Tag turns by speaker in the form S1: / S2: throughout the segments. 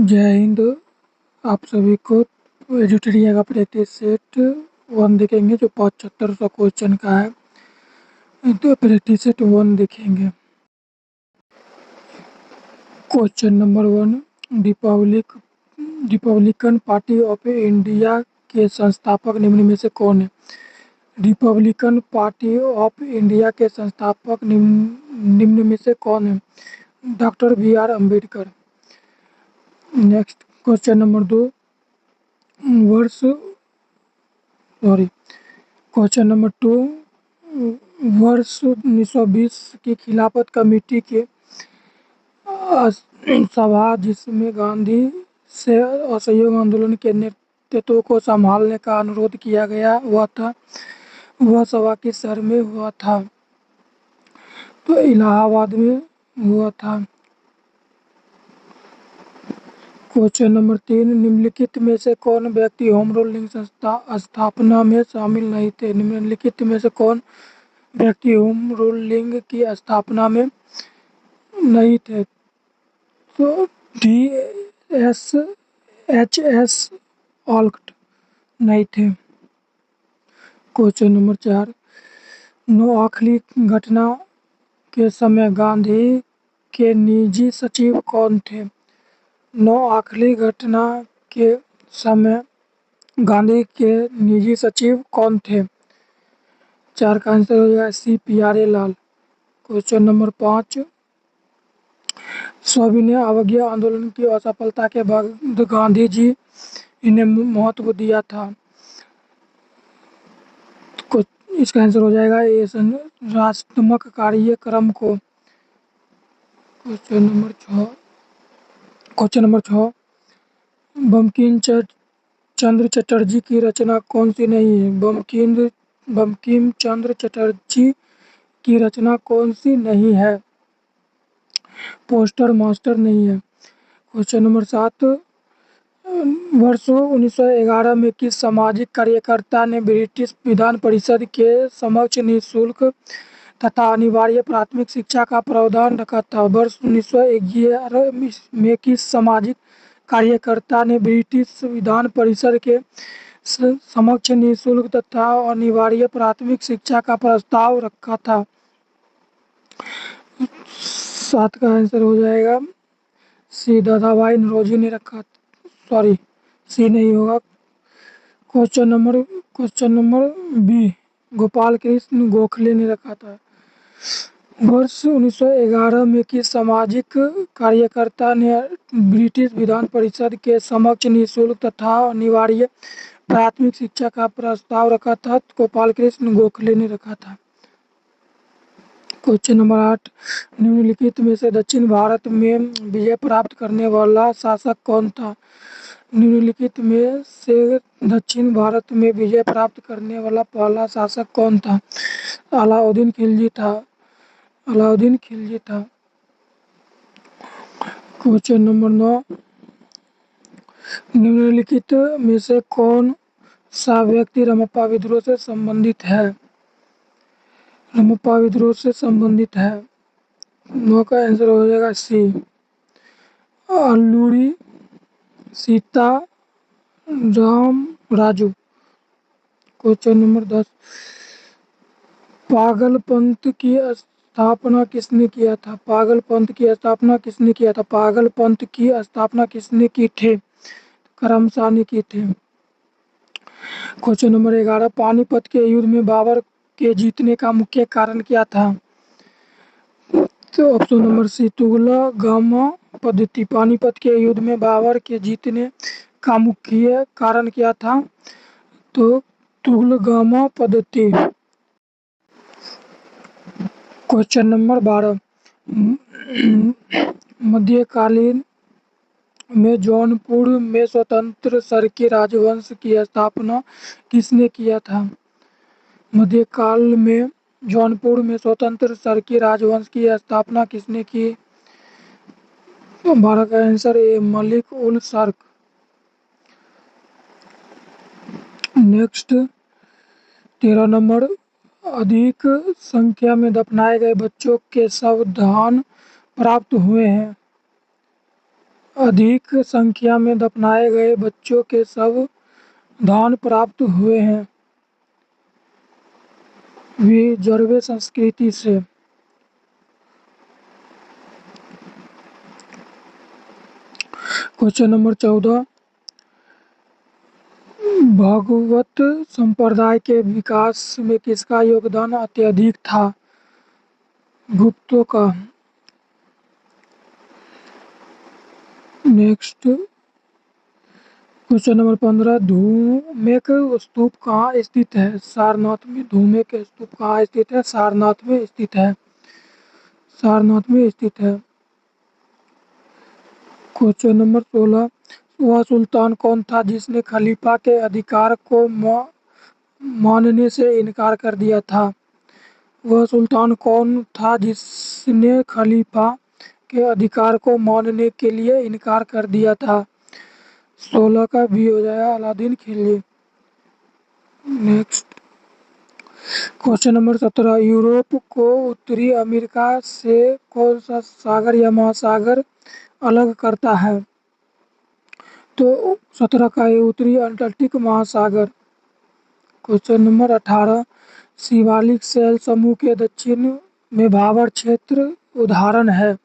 S1: जय हिंद। आप सभी को एजुटेरिया का प्रैक्टिस सेट 1 देखेंगे जो 7500 क्वेश्चन का है। तो प्रैक्टिस सेट 1 देखेंगे। Question number 1, Republican party of India के संस्थापक निम्न में से कौन है? रिपब्लिकन पार्टी ऑफ इंडिया के संस्थापक निम्न में से कौन है? Doctor BR Ambedkar. Next question number 2, question number 2, वर्ष 1920 की खिलाफत कमेटी के सभा जिसमें गांधी से असहयोग आंदोलन के नेतृत्व को संभालने का अनुरोध किया गया वह सभा किस शहर में हुआ था? तो इलाहाबाद में हुआ था। क्वेश्चन नंबर 3, निम्नलिखित में से कौन व्यक्ति होम रूल लिंग स्थापना में शामिल नहीं थे? निम्नलिखित में से कौन व्यक्ति होम रूल लिंग की स्थापना में नहीं थे? तो DSHS ऑल्क्ट नहीं थे। क्वेश्चन नंबर 4, नोआखली घटना के समय गांधी के निजी सचिव कौन थे? नोआखली घटना के समय गांधी के निजी सचिव कौन थे? 4 का आंसर हो जाएगा सी प्यारे लाल। क्वेश्चन नंबर 5, सविनय अवज्ञा आंदोलन की असफलता के बाद गांधी जी इन्हें महत्व दिया था। इसका आंसर हो जाएगा ये संरचनात्मक कार्यक्रम को। क्वेश्चन नंबर 6, बंकिम चंद्र चटर्जी की रचना कौन सी नहीं है? बंकिम चंद्र चटर्जी की रचना कौन सी नहीं है? पोस्टर मास्टर नहीं है। क्वेश्चन नंबर 7, वर्ष 1911 में किस सामाजिक कार्यकर्ता ने ब्रिटिश विधान परिषद के समक्ष निःशुल्क तथा अनिवार्य प्राथमिक शिक्षा का प्रावधान रखा था? वर्ष 1911 में किस सामाजिक कार्यकर्ता ने ब्रिटिश विधान परिषद के समक्ष निःशुल्क तथा अनिवार्य प्राथमिक शिक्षा का प्रस्ताव रखा था? 7 का आंसर हो जाएगा सी, दादाभाई नौरोजी ने रखा। सॉरी, सी नहीं होगा। Question number B, Gopal Krishna Gokhale ने रखा था। वर्ष 1911 में किस सामाजिक कार्यकर्ता ने ब्रिटिश विधान परिषद के समक्ष निःशुल्क तथा अनिवार्य प्राथमिक शिक्षा का प्रस्ताव रखा था? गोपाल कृष्ण गोखले ने रखा था। क्वेश्चन नंबर 8, निम्नलिखित में से दक्षिण भारत में विजय प्राप्त करने वाला शासक कौन था? निम्नलिखित में से दक्षिण भारत में विजय प्राप्त करने वाला पहला शासक कौन था? अलाउद्दीन खिलजी था। क्वेश्चन नंबर 9, निम्नलिखित में से कौन सा व्यक्ति रमप्पा विद्रोह से संबंधित है? 9 का आंसर हो जाएगा सी, अल्लूरी सीता राम राजू। क्वेश्चन नंबर 10, पागलपंथ की स्थापना किसने किया था? पागलपंथ की स्थापना किसने की थे? करमशाह ने की थी। क्वेश्चन नंबर 11, पानीपत के युद्ध में बाबर के जीतने का मुख्य कारण क्या था? तो ऑप्शन नंबर सी, तुगलकाम पद्धति। पानीपत के युद्ध में बाबर के जीतने का मुख्य कारण क्या था? तो तुगलकाम पद्धति। क्वेश्चन नंबर 12, मध्यकालीन में जौनपुर में स्वतंत्र सरकी राजवंश की स्थापना किसने किया था? मध्यकाल में जौनपुर में स्वतंत्र सरकी राजवंश की स्थापना किसने की? 12 का answer A, Malik ul shark. Next 13 number, अधिक संख्या में दफनाए गए बच्चों के शव दान प्राप्त हुए हैं। अधिक संख्या में दफनाए गए बच्चों के शव दान प्राप्त हुए हैं। विजर्वे संस्कृति से। क्वेश्चन नंबर 14, भगवत संप्रदाय के विकास में किसका योगदान अत्यधिक था? गुप्तों का। नेक्स्ट क्वेश्चन नंबर 15, धूमेक स्तूप कहाँ स्थित है? सारनाथ में। धूमेक स्तूप कहाँ स्थित है? सारनाथ में स्थित है। सारनाथ में स्थित है। क्वेश्चन नंबर 16, वह सुल्तान कौन था जिसने खलीफा के अधिकार को मानने से इनकार कर दिया था? वह सुल्तान कौन था जिसने खलीफा के अधिकार को मानने के लिए इनकार कर दिया था? 16 का बी हो जाएगा, Aladdin Khilji. Next question number 17, Europe को उत्तरी अमेरिका से कौन सा सागर या महासागर अलग करता है? तो 17 का ये उत्तरी अंटार्कटिक महासागर। क्वेश्चन नंबर 18, शिवालिक शैल समूह के दक्षिण में भाबर क्षेत्र उदाहरण है।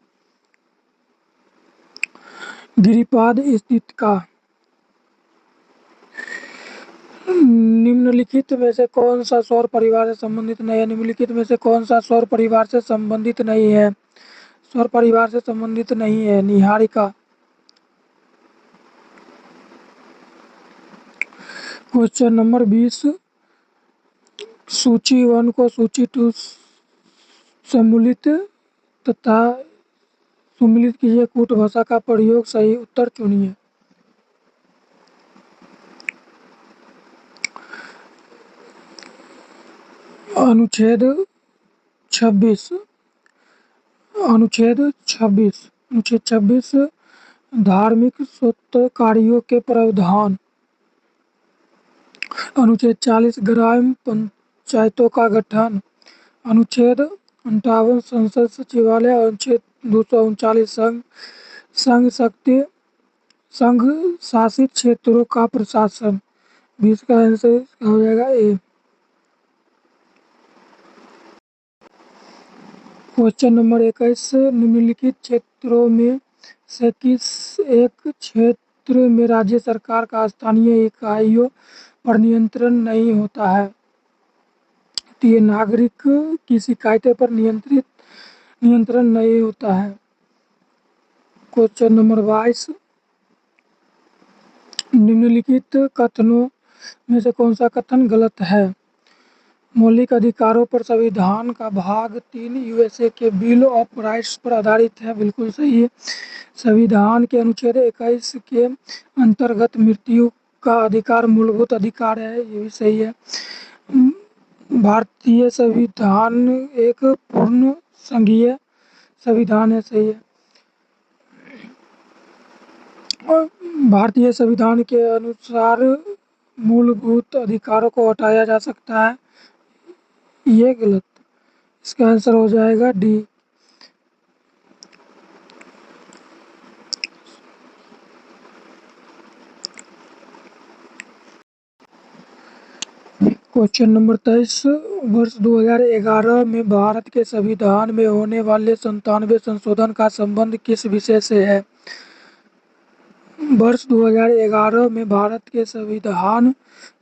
S1: गिरिपाद स्थित का। निम्नलिखित में से कौन सा सौर परिवार से संबंधित नहीं है? निम्नलिखित में से कौन सा सौर परिवार से संबंधित नहीं है? सौर परिवार से संबंधित नहीं है। निहारिका। क्वेश्चन नंबर 20, सूची 1 को सूची 2 सम्मिलित तथा सुमिलित कीजिए। कूट भाषा का प्रयोग सही उत्तर चुनिए। अनुच्छेद 26। अनुच्छेद 26। अनुच्छेद 26, धार्मिक स्वत्वकारियों के प्रावधान। अनुच्छेद 40, ग्राम पंचायतों का गठन। अनुच्छेद 58, संसद सचिवालय। अनुच्छेद 239, संघ शासित क्षेत्रों का प्रशासन। 20 का आंसर हो जाएगा ए। क्वेश्चन नंबर 21, निम्नलिखित क्षेत्रों में से किस एक क्षेत्र में राज्य सरकार का स्थानीय इकाइयों पर नियंत्रण नहीं होता है? तो ये नागरिक की शिकायतों पर नियंत्रण नहीं होता है। क्वेश्चन नंबर 22, निम्नलिखित कथनों में से कौन सा कथन गलत है? मौलिक अधिकारों पर संविधान का भाग 3 यूएसए के बिल ऑफ राइट्स पर आधारित है। बिल्कुल सही है। संविधान के अनुच्छेद 21 के अंतर्गत मृत्यु का अधिकार मूलभूत अधिकार है। ये भी सही है। भारतीय संविधान एक पूर्ण संघीय संविधान है। सही है। और भारतीय संविधान के अनुसार मूलभूत अधिकारों को हटाया जा सकता है। ये गलत। इसका आंसर हो जाएगा डी। क्वेश्चन नंबर 23, वर्ष 2011 में भारत के संविधान में होने वाले 97 संशोधन का संबंध किस विषय से है? वर्ष 2011 में भारत के संविधान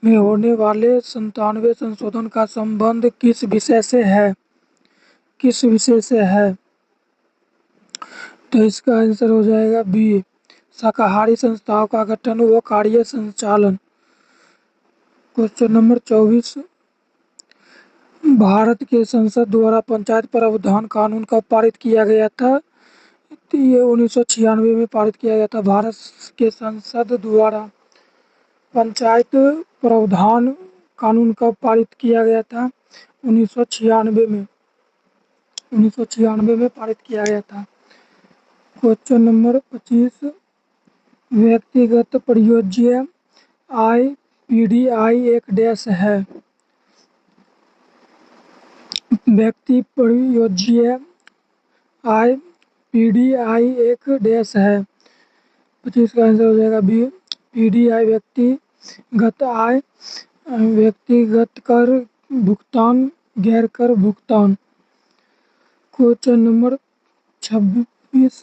S1: में होने वाले 97 संशोधन का संबंध किस विषय से है? किस विषय से है? तो इसका आंसर हो जाएगा बी, शाकाहारी संस्थाओं का गठन व कार्य संचालन। क्वेश्चन नंबर 24, भारत के संसद द्वारा पंचायत प्रावधान कानून कब पारित किया गया था? तो ये 1996 में पारित किया गया था। भारत के संसद द्वारा पंचायत प्रावधान कानून कब पारित किया गया था? 1996 में। 1996 में पारित किया गया था। क्वेश्चन नंबर 25, व्यक्तिगत परियोज्य आय पीडीआई एक डैश है। व्यक्ति परियोज्य आय पीडीआई एक डैश है। 25 का आंसर हो जाएगा बी। पीडीआई व्यक्तिगत आय, व्यक्तिगत कर भुगतान, गैर कर भुगतान। क्वेश्चन नंबर 26,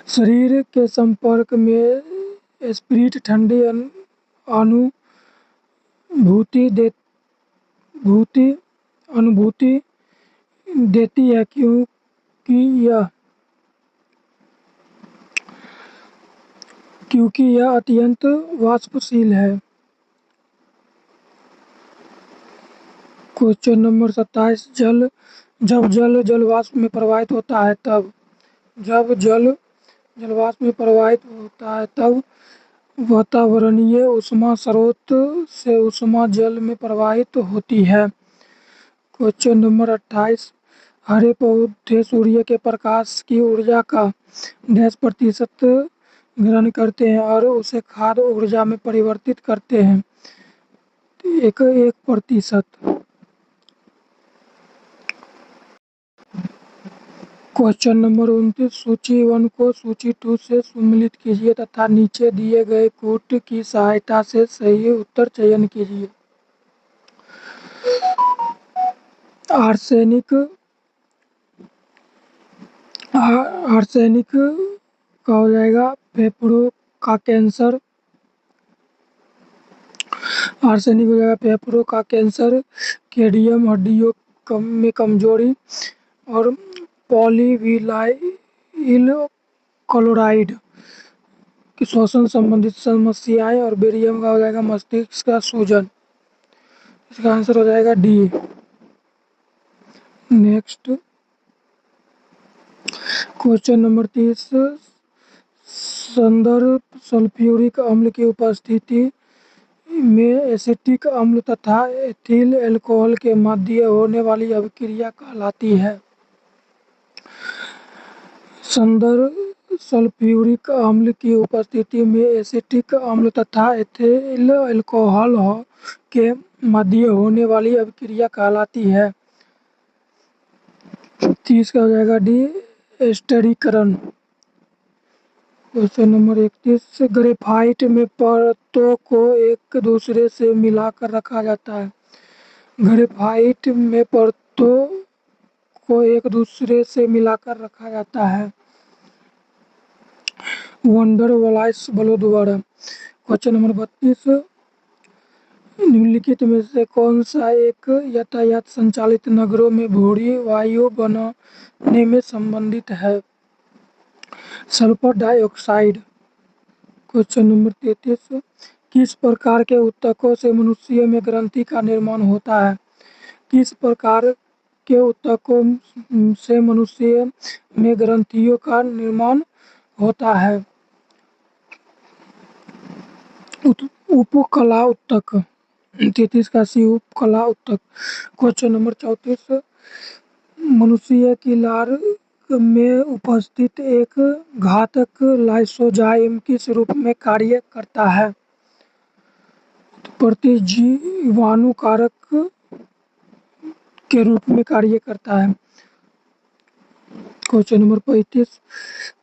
S1: शरीर के संपर्क में स्पिरिट ठंडी अनुभूति देती है क्योंकि यह अत्यंत वाष्पशील है। क्वेश्चन नंबर 27, जब जल जलवाष्प में प्रवाहित होता है तब जलवाष्प में प्रवाहित होता है तब वातावरणीय ऊष्मा स्रोत से ऊष्मा जल में प्रवाहित होती है। क्वेश्चन नंबर 28, हरे पौधे सूर्य के प्रकाश की ऊर्जा का 10% ग्रहण करते हैं और उसे खाद्य ऊर्जा में परिवर्तित करते हैं। 1%। क्वेश्चन नंबर 29, सूची 1 को सूची 2 से सम्मिलित कीजिए तथा नीचे दिए गए कूट की सहायता से सही उत्तर चयन कीजिए। आर्सेनिक का हो जाएगा फेफड़ों का कैंसर। आर्सेनिक हो जाएगा फेफड़ों का कैंसर, कैडमियम हड्डियों में कमजोरी और पॉलीविनाइल क्लोराइड की श्वसन संबंधित समस्याएं और बेरियम का हो जाएगा मस्तिष्क का सूजन। इसका आंसर हो जाएगा डी। नेक्स्ट क्वेश्चन नंबर 30, संदर्भ सल्फ्यूरिक अम्ल की उपस्थिति में एसिटिक अम्ल तथा एथिल अल्कोहल के मध्य होने वाली अभिक्रिया कहलाती है। संदर्भ सल्फ्यूरिक अम्ल की उपस्थिति में एसिटिक अम्ल तथा एथिल अल्कोहल के मध्य होने वाली अभिक्रिया कहलाती है। 30 का हो जाएगा डी, एस्टरीकरण। क्वेश्चन नंबर 31, ग्रेफाइट में परतों को एक दूसरे से मिलाकर रखा जाता है। ग्रेफाइट में परतों को एक दूसरे से मिलाकर रखा जाता है वंडर वाल्स बलों द्वारा। क्वेश्चन नंबर 32, निम्नलिखित में से कौन सा एक यातायात संचालित नगरों में भूरी वायु बनाने में संबंधित है? Sulphur dioxide. क्वेश्चन नंबर 33, किस प्रकार के ऊतकों से मनुष्य में ग्रंथि का निर्माण होता है? किस प्रकार के ऊतकों से मनुष्य में ग्रंथियों का निर्माण होता है? उपकला ऊतक। 33 का सी, उपकला ऊतक। क्वेश्चन नंबर 34, मनुष्य की लार में उपस्थित एक घातक लाइसोजाइम किस रूप में कार्य करता है? प्रतिजीवाणुकारक के रूप में कार्य करता है। क्वेश्चन नंबर 35,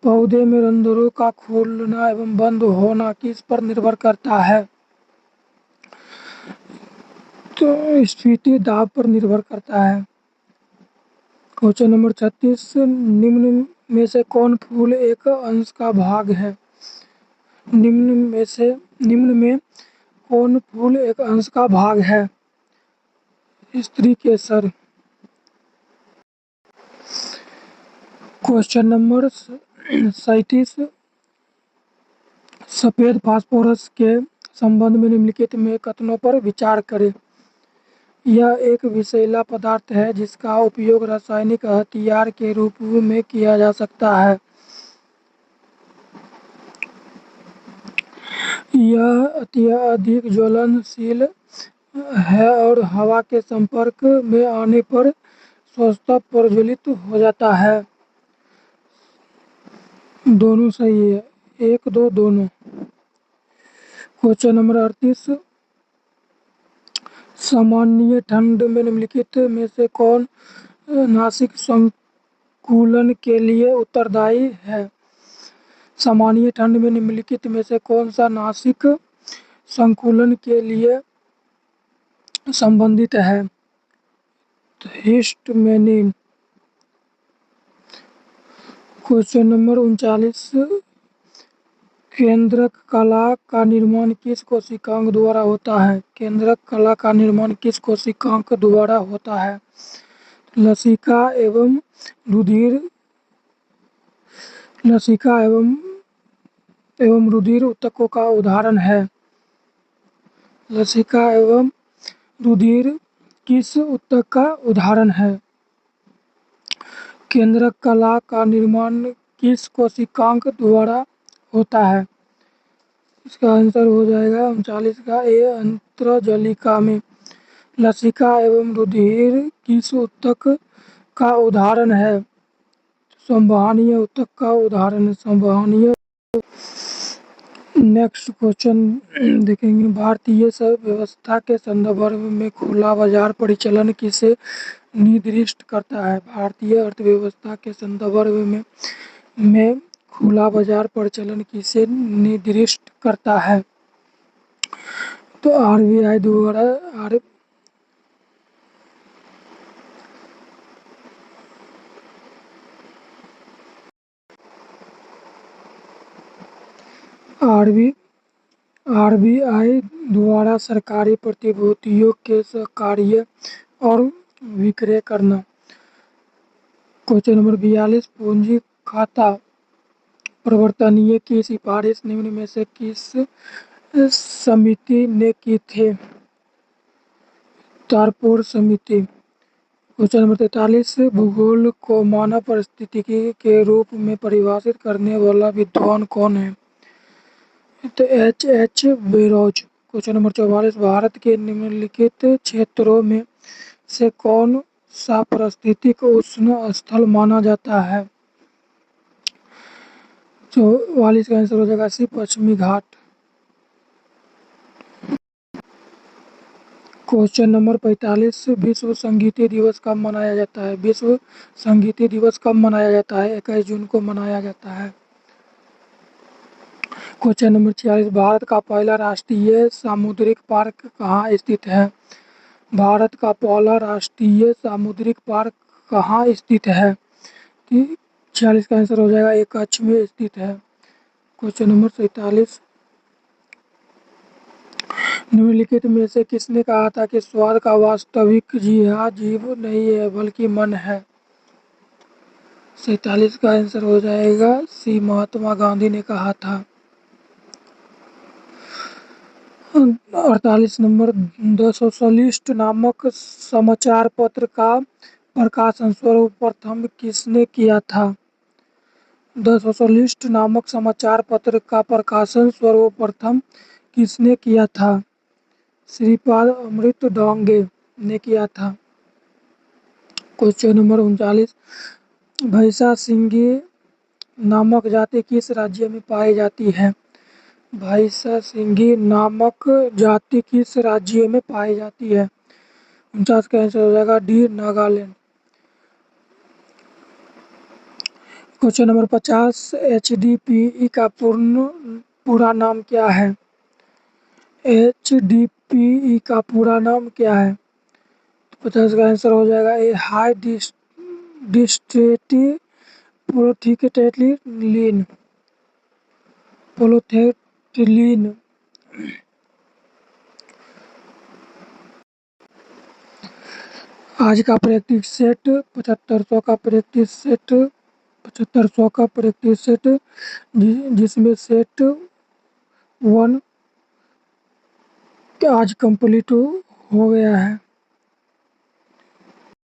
S1: पौधे में रंध्रों का खुलना एवं बंद होना किस पर निर्भर करता है? तो स्फीति दाब पर निर्भर करता है। क्वेश्चन नंबर 36, निम्न में से कौन फूल एक अंश का भाग है? निम्न में कौन फूल एक अंश का भाग है? स्त्री केसर। क्वेश्चन नंबर 37, सफेद फास्फोरस के संबंध में निम्नलिखित में कथनों पर विचार करें। यह एक विषैला पदार्थ है जिसका उपयोग रासायनिक हथियार के रूप में किया जा सकता है। यह अत्यधिक ज्वलनशील है और हवा के संपर्क में आने पर स्वतः प्रज्वलित हो जाता है। दोनों सही है, 1, 2 दोनों। क्वेश्चन नंबर 38, सामान्य ठंड में निम्नलिखित में से कौन नासिक संकुलन के लिए उत्तरदायी है? सामान्य ठंड में निम्नलिखित में से कौन सा नासिक संकुलन के लिए संबंधित है? हिस्टमेनिन। क्वेश्चन नंबर 39, केंद्रक कला का निर्माण किस कोशिकांग द्वारा होता है? केंद्रक कला का निर्माण किस कोशिकांग द्वारा होता है? लसिका एवं रुधिर। लसिका एवं रुधिर ऊतकों का उदाहरण है। लसिका एवं रुधिर किस ऊतक का उदाहरण है? केंद्रक कला का निर्माण किस कोशिकांग द्वारा होता है? इसका आंसर हो जाएगा 39 का ए, अंतरजलिका में। लसिका एवं रुधिर किस ऊतक का उदाहरण है? संवहनीय ऊतक का उदाहरण है। संवहनीय। नेक्स्ट क्वेश्चन देखेंगे। भारतीय व्यवस्था के संदर्भ में खुला बाजार परिचालन किसे निर्दिष्ट करता है? भारतीय अर्थव्यवस्था के संदर्भ में खुला बाजार परिचालन किसे निर्दिष्ट करता है? तो आरबीआई द्वारा आरबीआई द्वारा सरकारी प्रतिभूतियों के क्रय और विक्रय करना। क्वेश्चन नंबर 42, पूंजी खाता परिवर्तनीय की सिफारिश निम्न में से किस समिति ने की थी? तारपुर समिति। क्वेश्चन नंबर 43, भूगोल को मानव पारिस्थितिकी के रूप में परिभाषित करने वाला विद्वान कौन है? तो H. Bureaus. Question number 44, Bharat के निम्नलिखित क्षेत्रों में से कौन सा पारिस्थितिक उष्ण स्थल माना जाता है? 44 का आंसर हो जाएगा सी, पश्चिमी घाट। क्वेश्चन नंबर 45, विश्व संगीत दिवस कब मनाया जाता है? विश्व संगीत दिवस कब मनाया जाता है? 21 जून को मनाया जाता है। क्वेश्चन नंबर 46, भारत का पहला राष्ट्रीय सामुद्रिक पार्क कहाँ स्थित है? भारत का पहला राष्ट्रीय सामुद्रिक पार्क कहाँ स्थित है? 46 का आंसर हो जाएगा, एक कच्छ में स्थित है। क्वेश्चन नंबर 47, निम्नलिखित में से किसने कहा था कि स्वाद का वास्तविक जीव नहीं है बल्कि मन है? 47 का आंसर हो जाएगा सी, महात्मा गांधी ने कहा था। 48 नंबर, द सोशलिस्ट नामक समाचार पत्र का प्रकाशन सर्वप्रथम किसने किया था? द सोशलिस्ट नामक समाचार पत्र का प्रकाशन सर्वप्रथम किसने किया था? श्रीपाद अमृत डांगे ने किया था। क्वेश्चन नंबर 39, भैंसा सिंगी नामक जाति किस राज्य में पाई जाती है? भैंसा सिंगी नामक जाति किस राज्य में पाई जाती है? 49 का आंसर हो जाएगा D, Nagaland. Question number 50, HDPE का पूरा नाम क्या है? HDPE का पूरा नाम क्या है? 50 का आंसर हो जाएगा ए, हाई डिस्ट्रेटिव पोलोथियोटिलीन। पोलोथियोटिलीन। आज का प्रैक्टिस सेट 7500 का प्रैक्टिस सेट, 7500 का प्रैक्टिस सेट, जिसमें सेट 1 आज कंप्लीट हो गया है।